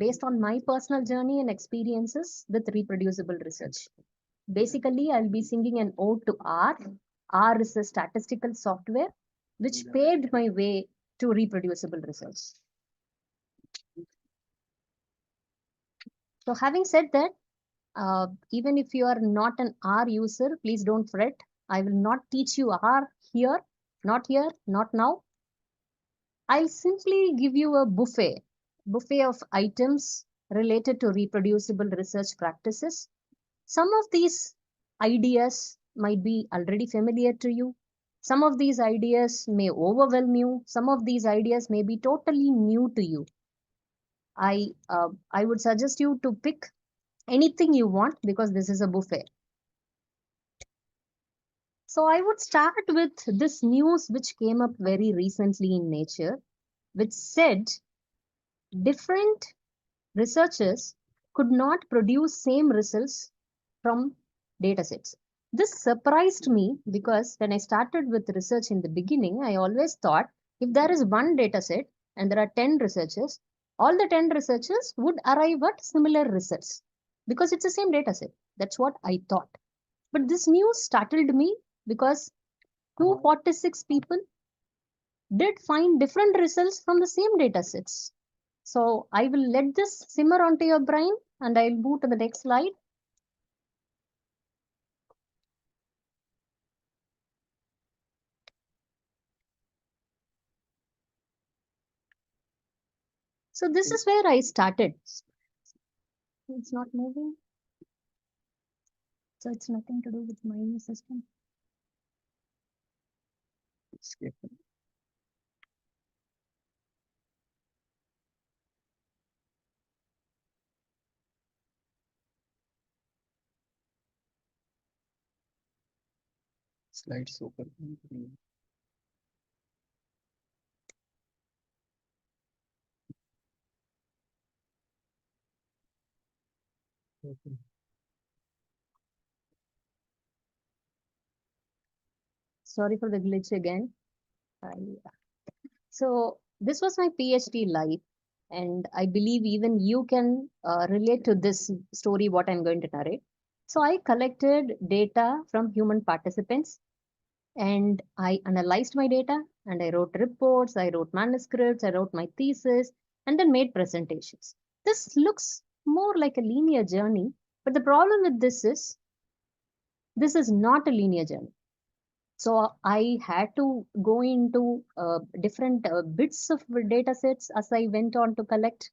based on my personal journey and experiences with reproducible research. Basically, I'll be singing an ode to R. R is a statistical software which paved my way to reproducible research. So having said that, even if you are not an R user, please don't fret. I will not teach you R here, not now. I'll simply give you a buffet of items related to reproducible research practices. Some of these ideas might be already familiar to you. Some of these ideas may overwhelm you. Some of these ideas may be totally new to you. I would suggest you to pick anything you want because this is a buffet. So I would start with this news which came up very recently in Nature, which said different researchers could not produce same results from datasets. This surprised me because when I started with research in the beginning, I always thought if there is one dataset and there are 10 researchers, all the 10 researchers would arrive at similar results because it's the same dataset. That's what I thought. But this news startled me because 246 people did find different results from the same datasets. So I will let this simmer onto your brain and I'll move to the next slide. So this is where I started. It's not moving. So it's nothing to do with my system. Skip. Slides open. Okay. Sorry for the glitch again. So this was my PhD life, and I believe even you can relate to this story, what I'm going to narrate. So I collected data from human participants and I analyzed my data and I wrote reports, I wrote manuscripts, I wrote my thesis, and then made presentations. This looks more like a linear journey, but the problem with this is not a linear journey. So I had to go into different bits of data sets as I went on to collect,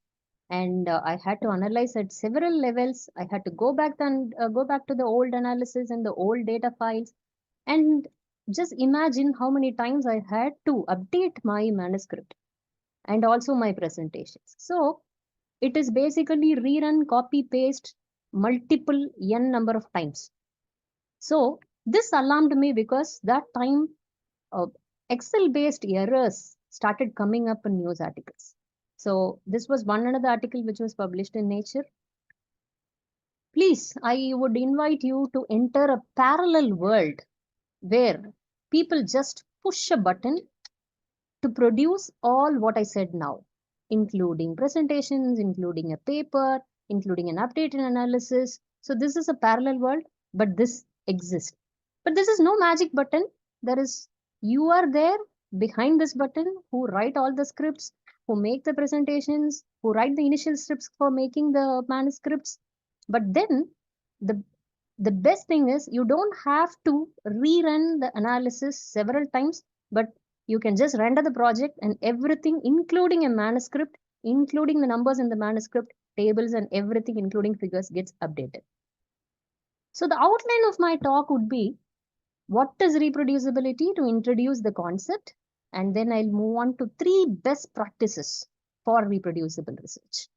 and I had to analyze at several levels. I had to go back to the old analysis and the old data files, and just imagine how many times I had to update my manuscript and also my presentations. So it is basically rerun, copy, paste multiple n number of times. So this alarmed me because that time Excel-based errors started coming up in news articles. So this was one another article which was published in Nature. Please, I would invite you to enter a parallel world where people just push a button to produce all what I said now, including presentations, including a paper, including an updated analysis. So this is a parallel world, but this exists. But this is no magic button. You are there behind this button who write all the scripts, who make the presentations, who write the initial scripts for making the manuscripts. But then the the best thing is you don't have to rerun the analysis several times, but you can just render the project and everything, including a manuscript, including the numbers in the manuscript, tables and everything, including figures, gets updated. So the outline of my talk would be what is reproducibility to introduce the concept, and then I'll move on to 3 best practices for reproducible research.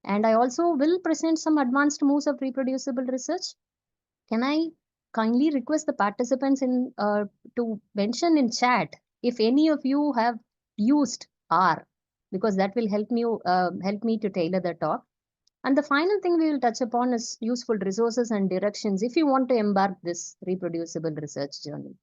And I also will present some advanced moves of reproducible research. Can I kindly request the participants to mention in chat if any of you have used R, because that will help me to tailor the talk. And the final thing we will touch upon is useful resources and directions if you want to embark this reproducible research journey.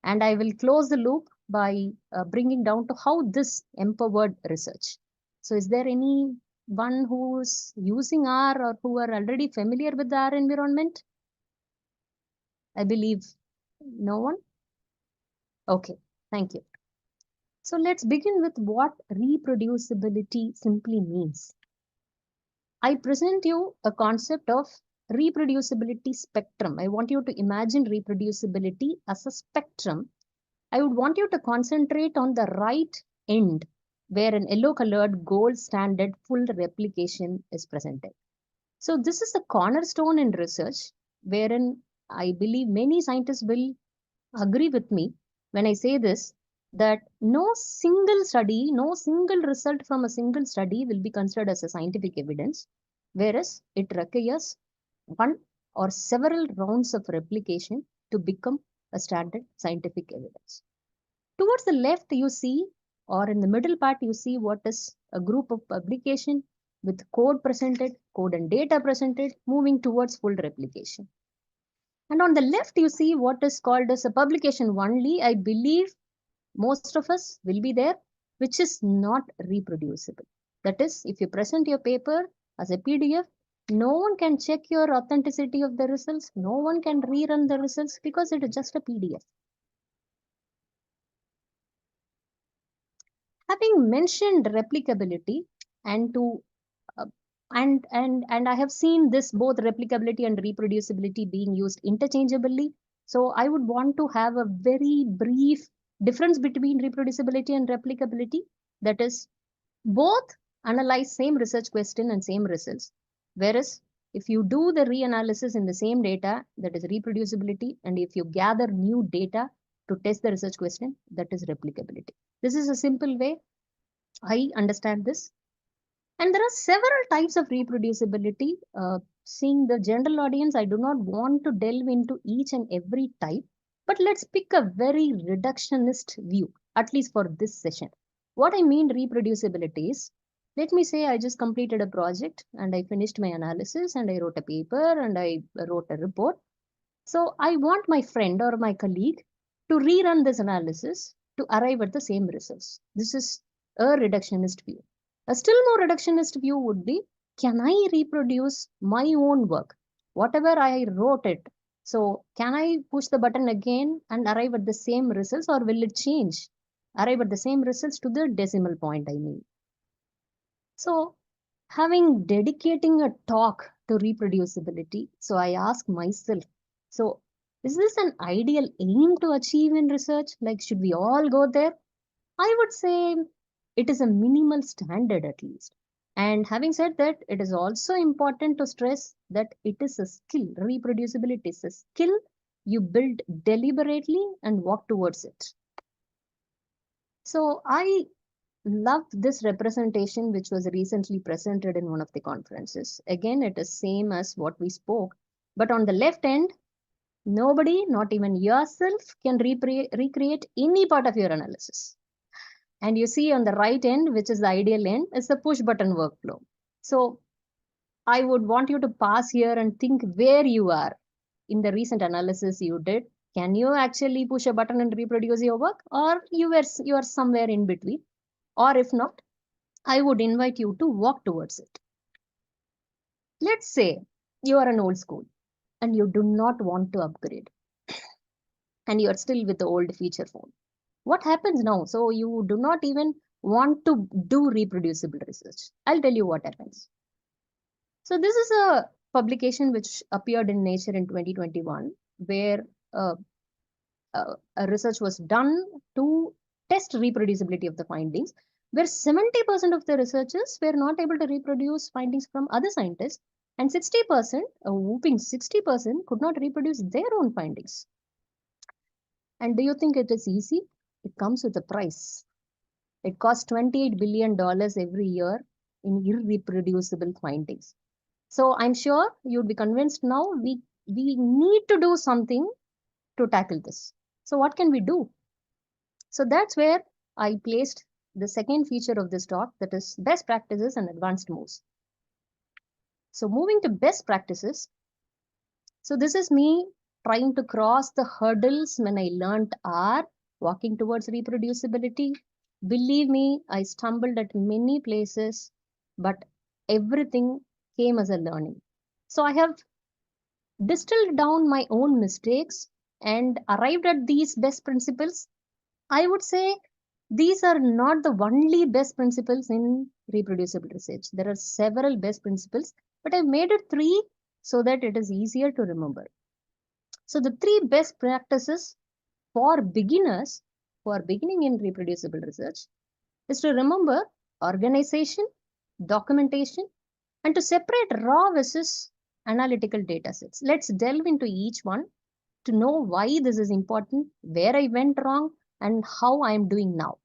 And I will close the loop by bringing down to how this empowered research. So is there any one who's using R or who are already familiar with the R environment? I believe no one. Okay, thank you. So let's begin with what reproducibility simply means. I present you a concept of reproducibility spectrum. I want you to imagine reproducibility as a spectrum. I would want you to concentrate on the right end where an yellow colored gold standard full replication is presented. So this is the cornerstone in research wherein I believe many scientists will agree with me when I say this, that no single study, no single result from a single study will be considered as a scientific evidence, whereas it requires one or several rounds of replication to become a standard scientific evidence. Towards the left, you see, or in the middle part, you see what is a group of publication with code presented, code and data presented, moving towards full replication. And on the left, you see what is called as a publication only. I believe most of us will be there, which is not reproducible. That is, if you present your paper as a PDF, no one can check your authenticity of the results. No one can rerun the results because it is just a PDF. Having mentioned replicability and to and I have seen this both replicability and reproducibility being used interchangeably. So I would want to have a very brief difference between reproducibility and replicability. That is, both analyze same research question and same results. Whereas if you do the reanalysis in the same data, that is reproducibility, and if you gather new data to test the research question, that is replicability. This is a simple way I understand this. And there are several types of reproducibility. Seeing the general audience, I do not want to delve into each and every type, but let's pick a very reductionist view, at least for this session. What I mean reproducibility is, let me say I just completed a project and I finished my analysis and I wrote a paper and I wrote a report. So I want my friend or my colleague to rerun this analysis to arrive at the same results. This is a reductionist view. A still more reductionist view would be, can I reproduce my own work? Whatever I wrote it. So can I push the button again and arrive at the same results, or will it change? Arrive at the same results to the decimal point, I mean. So having dedicating a talk to reproducibility, so I ask myself, so is this an ideal aim to achieve in research? Like, should we all go there? I would say it is a minimal standard at least. And having said that, it is also important to stress that it is a skill. Reproducibility is a skill you build deliberately and walk towards it. So I loved this representation, which was recently presented in one of the conferences. Again, it is same as what we spoke, but on the left end, nobody, not even yourself, can recreate any part of your analysis. And you see on the right end, which is the ideal end, is the push button workflow. So I would want you to pause here and think where you are in the recent analysis you did. Can you actually push a button and reproduce your work, or you are somewhere in between? Or if not, I would invite you to walk towards it. Let's say you are an old school and you do not want to upgrade and you are still with the old feature phone. What happens now? So you do not even want to do reproducible research. I'll tell you what happens. So this is a publication which appeared in Nature in 2021, where uh, a research was done to test reproducibility of the findings, where 70% of the researchers were not able to reproduce findings from other scientists, and 60%, a whooping 60%, could not reproduce their own findings. And do you think it is easy? It comes with a price. It costs $28 billion every year in irreproducible findings. So I'm sure you'd be convinced now we need to do something to tackle this. So what can we do? So that's where I placed the second feature of this talk, that is best practices and advanced moves. So moving to best practices. So this is me trying to cross the hurdles when I learned R, walking towards reproducibility. Believe me, I stumbled at many places, but everything came as a learning. So I have distilled down my own mistakes and arrived at these best principles. I would say these are not the only best principles in reproducible research. There are several best principles, but I've made it three so that it is easier to remember. So the three best practices for beginners who are beginning in reproducible research is to remember organization, documentation, and to separate raw versus analytical data sets. Let's delve into each one to know why this is important, where I went wrong, and how I am doing now.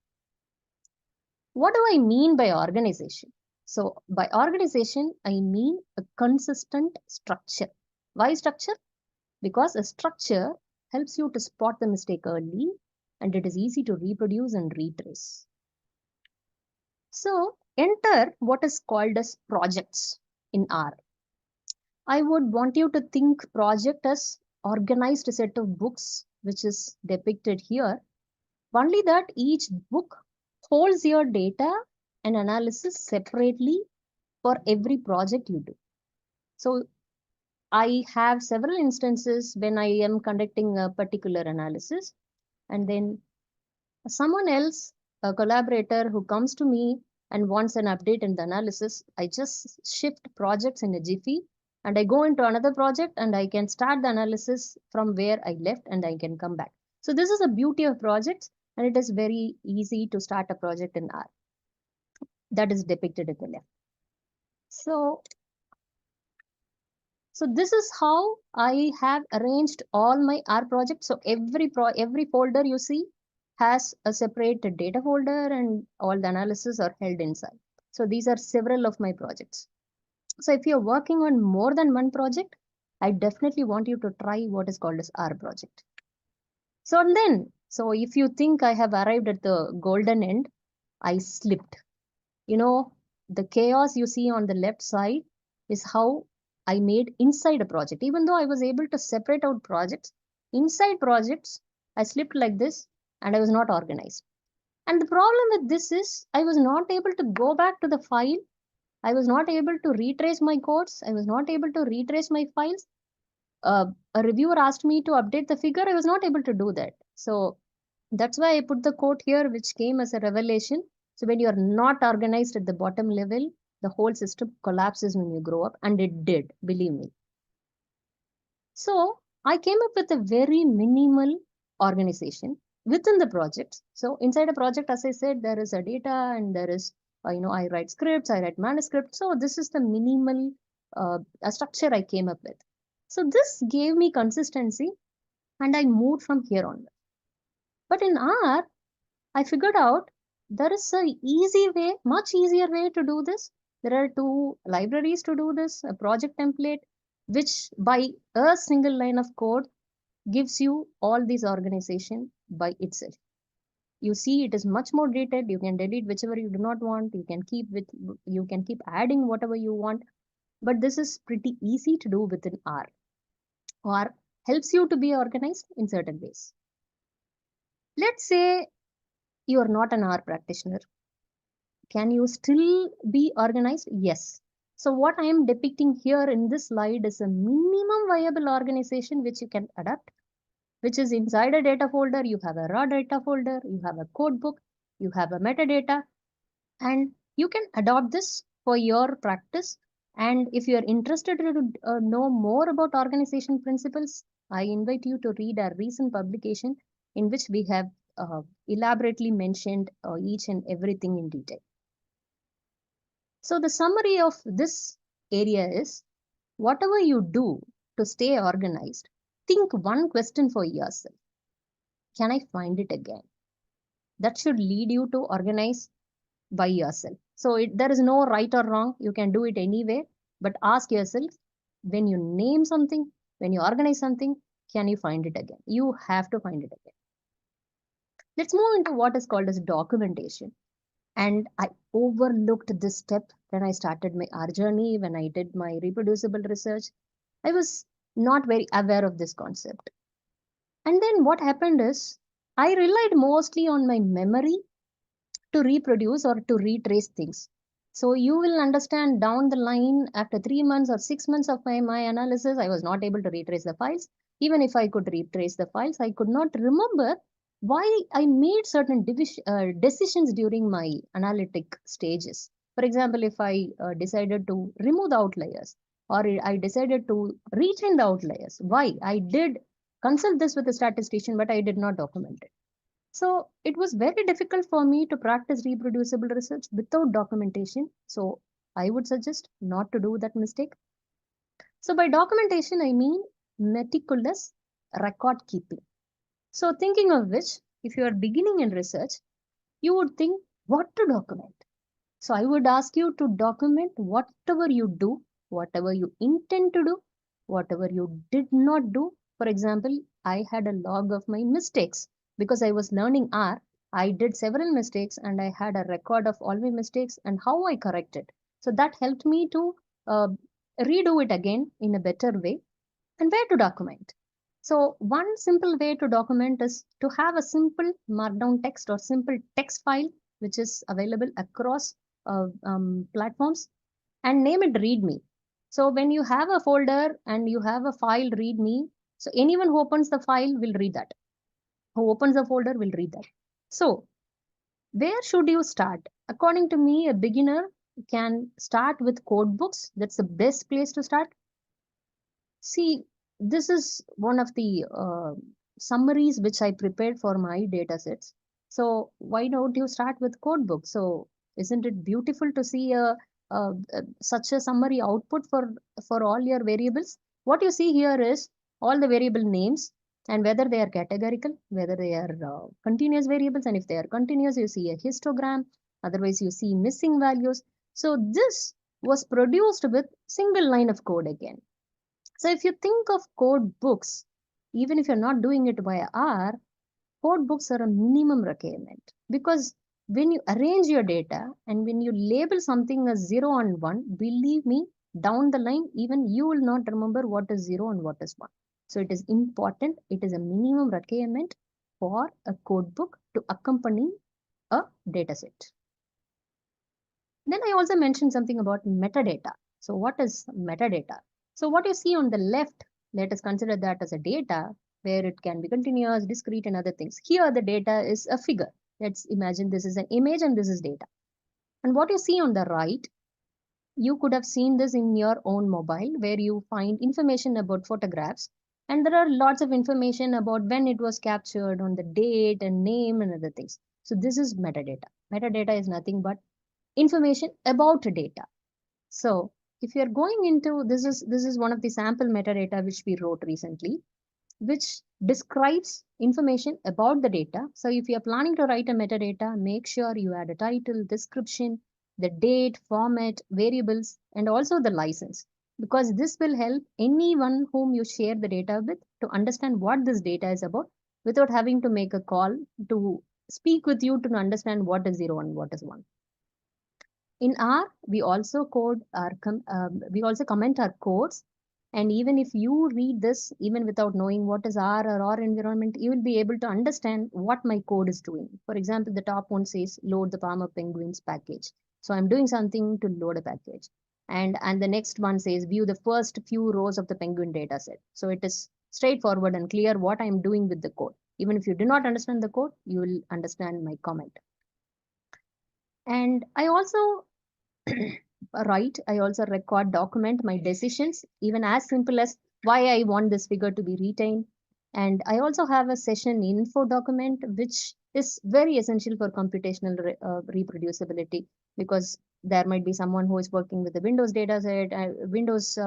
What do I mean by organization? So, by organization, I mean a consistent structure. Why structure? Because a structure helps you to spot the mistake early and it is easy to reproduce and retrace. So, enter what is called as projects in R. I would want you to think project as organized set of books, which is depicted here. Only that each book holds your data and analysis separately for every project you do. So I have several instances when I am conducting a particular analysis, and then someone else, a collaborator who comes to me and wants an update in the analysis, I just shift projects in a jiffy and I go into another project and I can start the analysis from where I left and I can come back. So this is the beauty of projects, and it is very easy to start a project in R. That is depicted at the left. So this is how I have arranged all my R projects. So every folder you see has a separate data folder and all the analysis are held inside. So these are several of my projects. So if you're working on more than one project, I definitely want you to try what is called as R project. So if you think I have arrived at the golden end, I slipped. You know, the chaos you see on the left side is how I made inside a project. Even though I was able to separate out projects, inside projects, I slipped like this and I was not organized. And the problem with this is I was not able to go back to the file. I was not able to retrace my codes. I was not able to retrace my files. A reviewer asked me to update the figure. I was not able to do that. So that's why I put the quote here, which came as a revelation. So when you are not organized at the bottom level, the whole system collapses when you grow up, and it did, believe me. So I came up with a very minimal organization within the project. So inside a project, as I said, there is a data and there is, I write scripts, I write manuscripts. So this is the minimal structure I came up with. So this gave me consistency and I moved from here on. But in R, I figured out there is a easy way, much easier way to do this. There are two libraries to do this, a project template, which by a single line of code gives you all these organization by itself. You see, it is much more detailed. You can delete whichever you do not want. You can keep adding whatever you want. But this is pretty easy to do within R. R helps you to be organized in certain ways. Let's say you are not an R practitioner. Can you still be organized? Yes. So what I am depicting here in this slide is a minimum viable organization which you can adapt, which is inside a data folder. You have a raw data folder, you have a code book, you have a metadata, and you can adopt this for your practice. And if you are interested to know more about organization principles, I invite you to read our recent publication in which we have elaborately mentioned each and everything in detail. So the summary of this area is whatever you do to stay organized, think one question for yourself. Can I find it again? That should lead you to organize by yourself. So there is no right or wrong. You can do it anyway, but ask yourself when you name something, when you organize something, can you find it again? You have to find it again. Let's move into what is called as documentation. And I overlooked this step when I started my R journey, when I did my reproducible research. I was not very aware of this concept. And then what happened is I relied mostly on my memory to reproduce or to retrace things. So you will understand down the line after 3 months or 6 months of my analysis, I was not able to retrace the files. Even if I could retrace the files, I could not remember why I made certain decisions during my analytic stages. For example, if I decided to remove the outliers or I decided to retain the outliers, why? I did consult this with a statistician, but I did not document it. So it was very difficult for me to practice reproducible research without documentation. So I would suggest not to do that mistake. So by documentation, I mean meticulous record keeping. So thinking of which, if you are beginning in research, you would think what to document. So I would ask you to document whatever you do, whatever you intend to do, whatever you did not do. For example, I had a log of my mistakes because I was learning R. I did several mistakes and I had a record of all my mistakes and how I corrected. So that helped me to uh, redo it again in a better way. And where to document? So one simple way to document is to have a simple markdown text or simple text file which is available across platforms and name it readme. So when you have a folder and you have a file readme, so anyone who opens the file will read that. Who opens the folder will read that. So where should you start? According to me, a beginner can start with code books. That's the best place to start. See, this is one of the summaries which I prepared for my data sets. So why don't you start with code book? So isn't it beautiful to see such a summary output for all your variables? What you see here is all the variable names and whether they are categorical, whether they are continuous variables, and if they are continuous, you see a histogram. Otherwise, you see missing values. So this was produced with single line of code again. So if you think of code books, even if you're not doing it via R, code books are a minimum requirement because when you arrange your data and when you label something as 0 and 1, believe me, down the line, even you will not remember what is 0 and what is 1. So it is important, it is a minimum requirement for a code book to accompany a data set. Then I also mentioned something about metadata. So what is metadata? So what you see on the left, let us consider that as a data where it can be continuous, discrete, and other things. Here the data is a figure. Let's imagine this is an image and this is data. And what you see on the right, you could have seen this in your own mobile where you find information about photographs. And there are lots of information about when it was captured on the date and name and other things. So this is metadata. Metadata is nothing but information about data. So if you're going into this is one of the sample metadata which we wrote recently, which describes information about the data. So if you're planning to write a metadata, make sure you add a title, description, the date, format, variables, and also the license. Because this will help anyone whom you share the data with to understand what this data is about without having to make a call to speak with you to understand what is 0 and what is 1. In R, we also comment our codes. And even if you read this, even without knowing what is R or R environment, you will be able to understand what my code is doing. For example, the top one says load the Palmer Penguins package. So I'm doing something to load a package. And the next one says view the first few rows of the penguin data set. So it is straightforward and clear what I'm doing with the code. Even if you do not understand the code, you will understand my comment. And I also write, I also record, document my decisions, even as simple as why I want this figure to be retained. And I also have a session info document, which is very essential for computational reproducibility because there might be someone who is working with the Windows dataset, Windows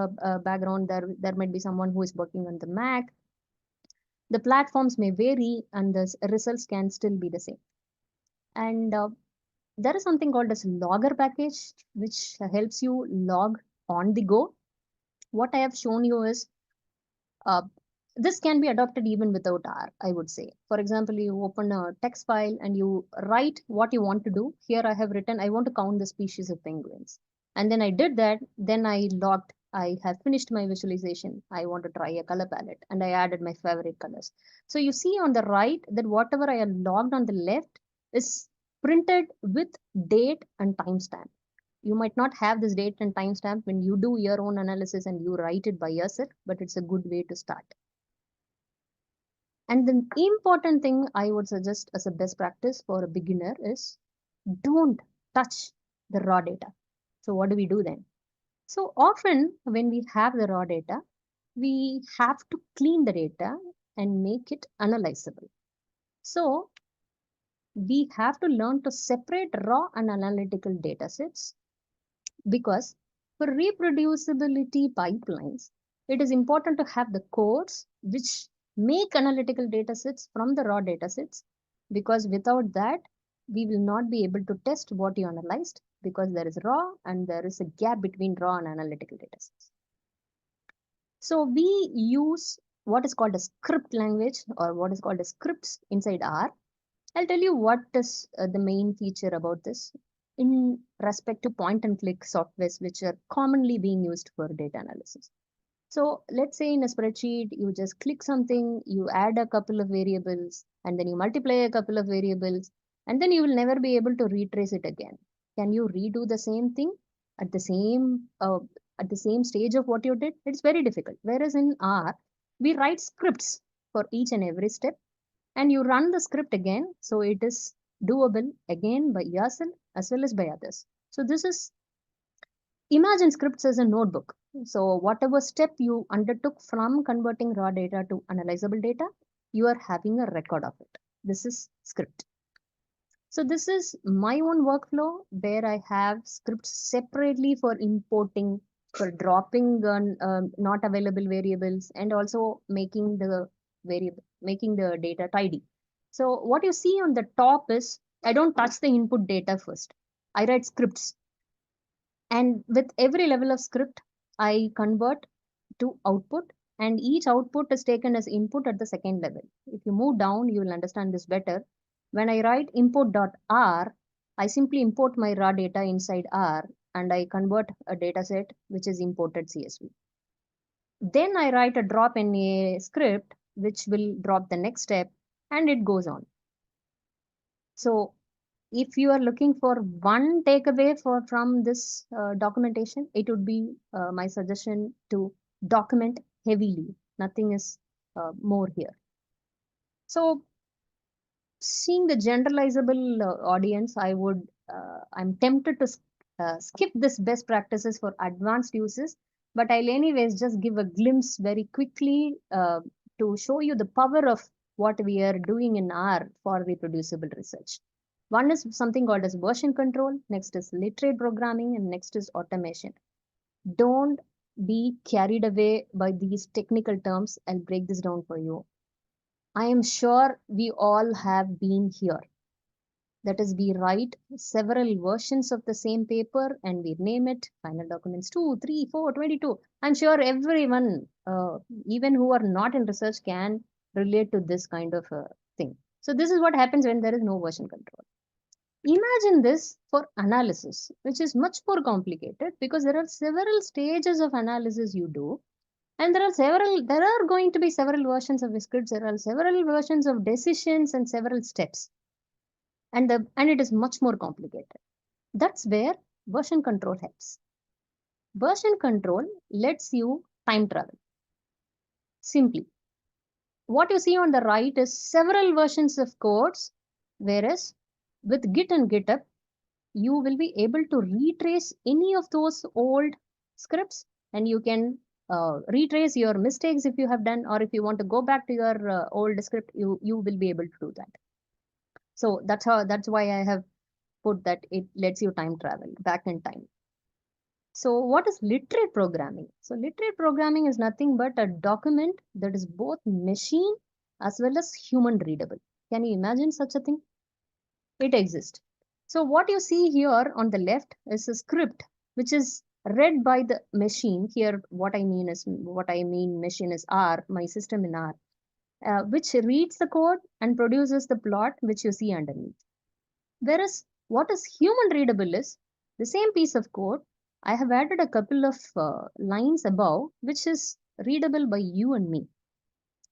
background. There might be someone who is working on the Mac. The platforms may vary, and the results can still be the same. And there is something called as logger package, which helps you log on the go. What I have shown you is uh, this can be adopted even without R, I would say. For example, you open a text file and you write what you want to do. Here I have written, I want to count the species of penguins. And then I did that. Then I logged, I have finished my visualization. I want to try a color palette and I added my favorite colors. So you see on the right that whatever I have logged on the left is printed with date and timestamp. You might not have this date and timestamp when you do your own analysis and you write it by yourself, but it's a good way to start. And the important thing I would suggest as a best practice for a beginner is don't touch the raw data. So what do we do then? So often when we have the raw data, we have to clean the data and make it analyzable. So we have to learn to separate raw and analytical data sets, because for reproducibility pipelines, it is important to have the codes which make analytical data sets from the raw data sets, because without that, we will not be able to test what you analyzed, because there is raw and there is a gap between raw and analytical data sets. So we use what is called a script language, or what is called as scripts inside R. I'll tell you what is the main feature about this in respect to point and click softwares which are commonly being used for data analysis. So let's say in a spreadsheet, you just click something, you add a couple of variables, and then you multiply a couple of variables, and then you will never be able to retrace it again. Can you redo the same thing at the same stage of what you did? It's very difficult. Whereas in R, we write scripts for each and every step, and you run the script again, so it is doable again by yourself as well as by others. So this is, imagine scripts as a notebook. So whatever step you undertook from converting raw data to analyzable data, you are having a record of it. This is script. So this is my own workflow where I have scripts separately for importing, for dropping not available variables, and also making the data tidy. So what you see on the top is, I don't touch the input data first. I write scripts. And with every level of script, I convert to output, and each output is taken as input at the second level. If you move down, you will understand this better. When I write import.r, I simply import my raw data inside R, and I convert a data set which is imported CSV. Then I write a drop NIAAA script which will drop the next step, and it goes on. So if you are looking for one takeaway from this documentation, it would be my suggestion to document heavily. Nothing is more here. So seeing the generalizable audience, I'm tempted to skip this best practices for advanced uses, but I'll anyways just give a glimpse very quickly to show you the power of what we are doing in R for reproducible research. One is something called as version control, next is literate programming, and next is automation. Don't be carried away by these technical terms. I'll break this down for you. I am sure we all have been here. That is, we write several versions of the same paper and we name it final documents 2, 3, 4, 22. I'm sure everyone, even who are not in research, can relate to this kind of thing. So this is what happens when there is no version control. Imagine this for analysis, which is much more complicated because there are several stages of analysis you do. And there are going to be several versions of scripts, there are several versions of decisions and several steps. And it is much more complicated. That's where version control helps. Version control lets you time travel. Simply, what you see on the right is several versions of codes, whereas with Git and GitHub, you will be able to retrace any of those old scripts, and you can retrace your mistakes if you have done, or if you want to go back to your old script, you will be able to do that. So that's why I have put that it lets you time travel back in time. So what is literate programming? So literate programming is nothing but a document that is both machine as well as human readable. Can you imagine such a thing? It exists. So what you see here on the left is a script which is read by the machine. Here, what I mean machine is R, my system in R, which reads the code and produces the plot which you see underneath. Whereas what is human readable is the same piece of code. I have added a couple of lines above, which is readable by you and me.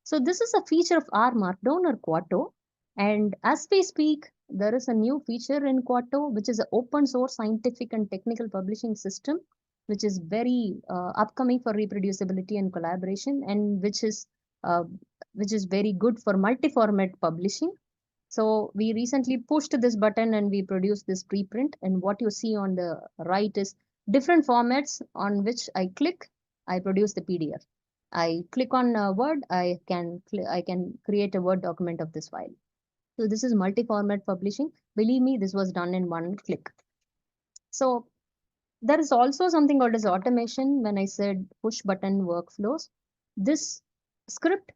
So this is a feature of R Markdown or Quarto. And as we speak, there is a new feature in Quarto, which is an open source scientific and technical publishing system, which is very upcoming for reproducibility and collaboration, and uh, which is very good for multi-format publishing. So we recently pushed this button and we produced this preprint. And what you see on the right is different formats on which I click, I produce the PDF. I click on Word, I can create a Word document of this file. So this is multi-format publishing. Believe me, this was done in one click. So there is also something called as automation. When I said push button workflows, this script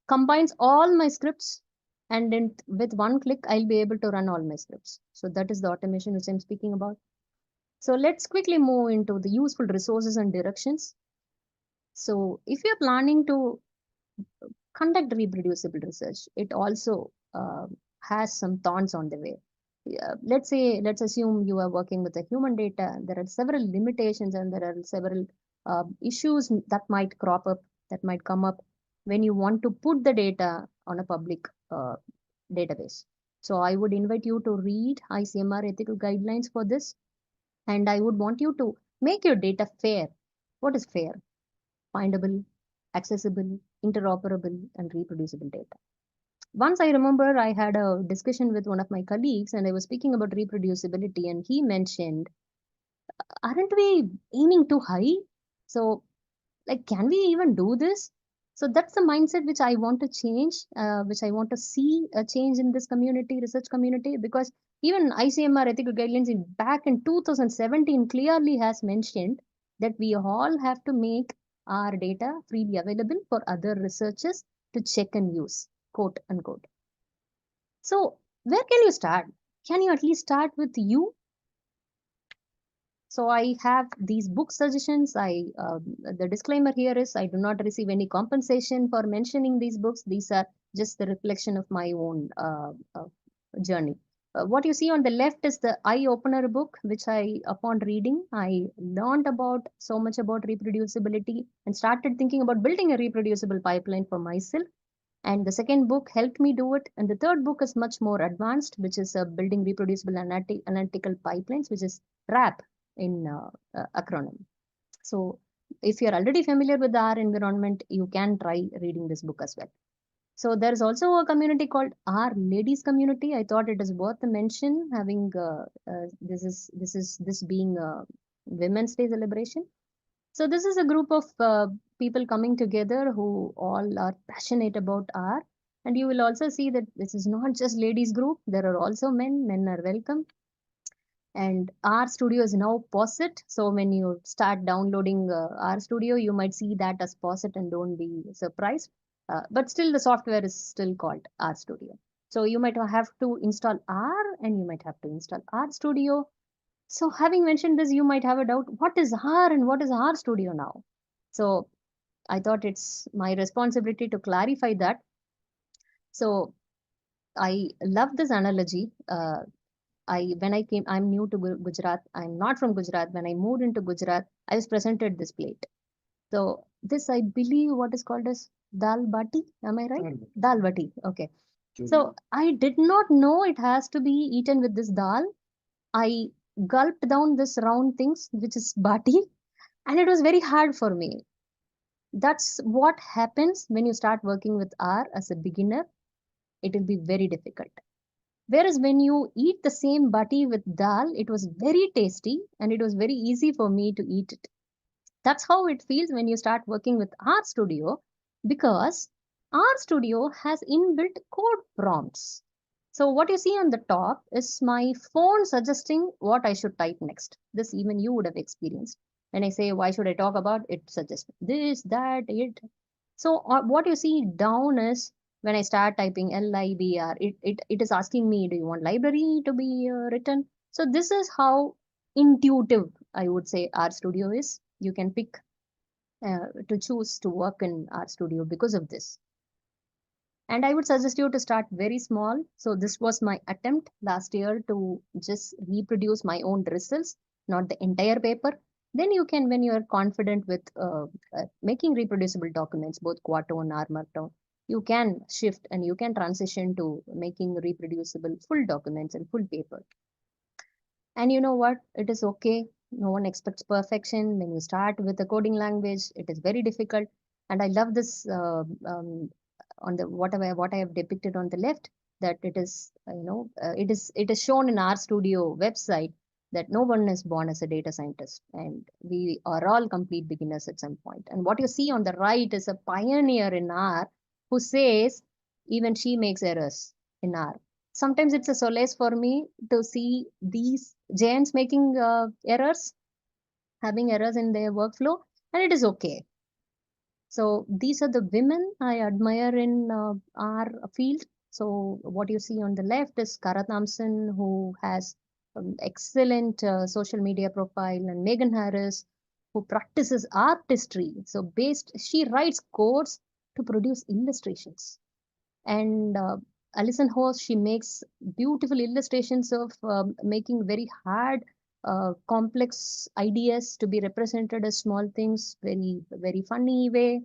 combines all my scripts, and with one click, I'll be able to run all my scripts. So that is the automation which I'm speaking about. So let's quickly move into the useful resources and directions. So if you're planning to conduct reproducible research, it also has some thorns on the way. Let's assume you are working with the human data. There are several limitations and there are several issues that might crop up, that might come up when you want to put the data on a public database. So I would invite you to read ICMR ethical guidelines for this, and I would want you to make your data fair. What is fair? Findable, accessible, interoperable, and reproducible data. Once I remember I had a discussion with one of my colleagues and I was speaking about reproducibility, and he mentioned, aren't we aiming too high? So, like, can we even do this? So that's the mindset which I want to change, which I want to see a change in this community, research community, because even ICMR ethical guidelines back in 2017 clearly has mentioned that we all have to make our data freely available for other researchers to check and use, quote unquote. So where can you start? Can you at least start with you? So I have these book suggestions. The disclaimer here is I do not receive any compensation for mentioning these books. These are just the reflection of my own journey. What you see on the left is the eye opener book, which upon reading, I learned about so much about reproducibility and started thinking about building a reproducible pipeline for myself. And the second book helped me do it. And the third book is much more advanced, which is Building Reproducible Analytical Pipelines, which is RAP in acronym. So if you're already familiar with the R environment, you can try reading this book as well. So there's also a community called R Ladies Community. I thought it is worth a mention, having this being a Women's Day celebration. So this is a group of people coming together who all are passionate about art. And you will also see that this is not just ladies group. There are also men. Men are welcome. And R Studio is now POSIT. So when you start downloading R Studio, you might see that as POSIT and don't be surprised. But still the software is still called R Studio. So you might have to install R and you might have to install R Studio. So having mentioned this, you might have a doubt, what is R and what is R Studio now? So I thought it's my responsibility to clarify that. So I love this analogy. I'm new to Gujarat. I'm not from Gujarat. When I moved into Gujarat, I was presented this plate. So this, I believe, what is called as dal bati. Am I right? Dal bati. Okay. So I did not know it has to be eaten with this dal. I gulped down this round things, which is bati, and it was very hard for me. That's what happens when you start working with R as a beginner. It will be very difficult. Whereas when you eat the same bati with dal, it was very tasty and it was very easy for me to eat it. That's how it feels when you start working with R Studio, because R Studio has inbuilt code prompts. So what you see on the top is my phone suggesting what I should type next. This even you would have experienced. When I say, why should I talk about, it suggests this, that, it. So what you see down is when I start typing LIBR, it is asking me, do you want library to be written? So this is how intuitive I would say R Studio is. You can pick to choose to work in R Studio because of this. And I would suggest you to start very small. So this was my attempt last year to just reproduce my own results, not the entire paper. Then you can, when you are confident with making reproducible documents, both Quarto and R Markdown, you can shift and you can transition to making reproducible full documents and full paper. And you know what? It is okay. No one expects perfection. When you start with a coding language, it is very difficult. And I love this on the what I have depicted on the left, that it is it is shown in RStudio website that no one is born as a data scientist, and we are all complete beginners at some point. And what you see on the right is a pioneer in R who says even she makes errors in R. Sometimes it's a solace for me to see these giants making errors, having errors in their workflow, and it is okay. So these are the women I admire in our field. So what you see on the left is Kara Thompson, who has excellent social media profile, and Megan Harris, who practices artistry. So she writes codes to produce illustrations. And Alison Horst, she makes beautiful illustrations of making very hard, complex ideas to be represented as small things, very funny way.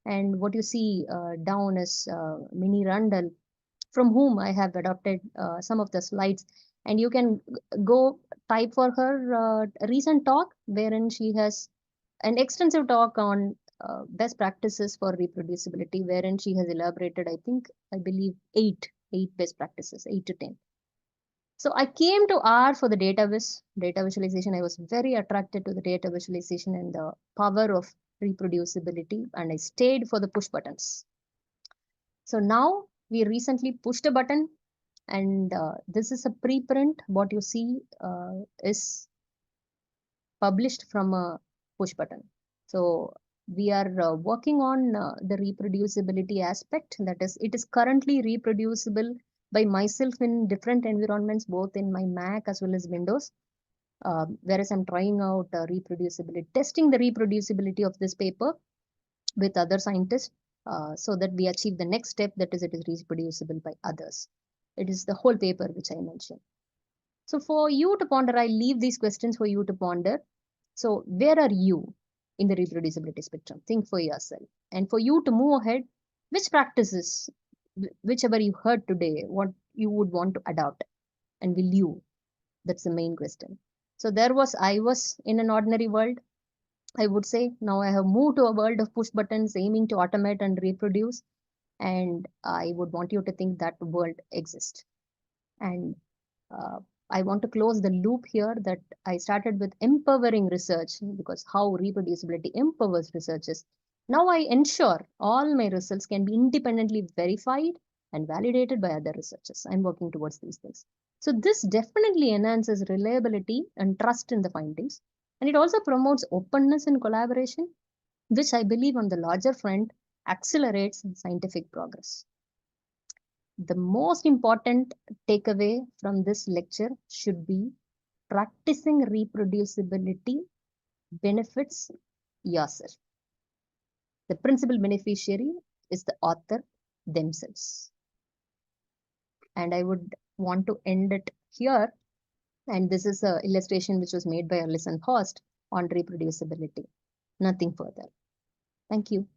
And what you see down is Minnie Rundle, from whom I have adopted some of the slides. And you can go type for her recent talk, wherein she has an extensive talk on best practices for reproducibility, wherein she has elaborated, I believe, eight best practices, 8 to 10. So I came to R for the data visualization. I was very attracted to the data visualization and the power of reproducibility, and I stayed for the push buttons. So now we recently pushed a button, and this is a preprint. What you see is published from a push button. So we are working on the reproducibility aspect. That is, it is currently reproducible by myself in different environments, both in my Mac as well as Windows. Whereas I'm trying out reproducibility, testing the reproducibility of this paper with other scientists, so that we achieve the next step, that is, it is reproducible by others. It is the whole paper which I mentioned. So for you to ponder, I leave these questions for you to ponder. So where are you in the reproducibility spectrum? Think for yourself. And for you to move ahead, which practices, whichever you heard today, what you would want to adopt, and will you? That's the main question. So I was in an ordinary world, I would say. Now I have moved to a world of push buttons aiming to automate and reproduce. And I would want you to think that world exists. And uh, I want to close the loop here, that I started with empowering research, because how reproducibility empowers researchers. Now I ensure all my results can be independently verified and validated by other researchers. I'm working towards these things. So this definitely enhances reliability and trust in the findings. And it also promotes openness and collaboration, which I believe on the larger front accelerates scientific progress. The most important takeaway from this lecture should be practicing reproducibility benefits yourself. The principal beneficiary is the author themselves. And I would want to end it here. And this is an illustration which was made by Alison Horst on reproducibility. Nothing further. Thank you.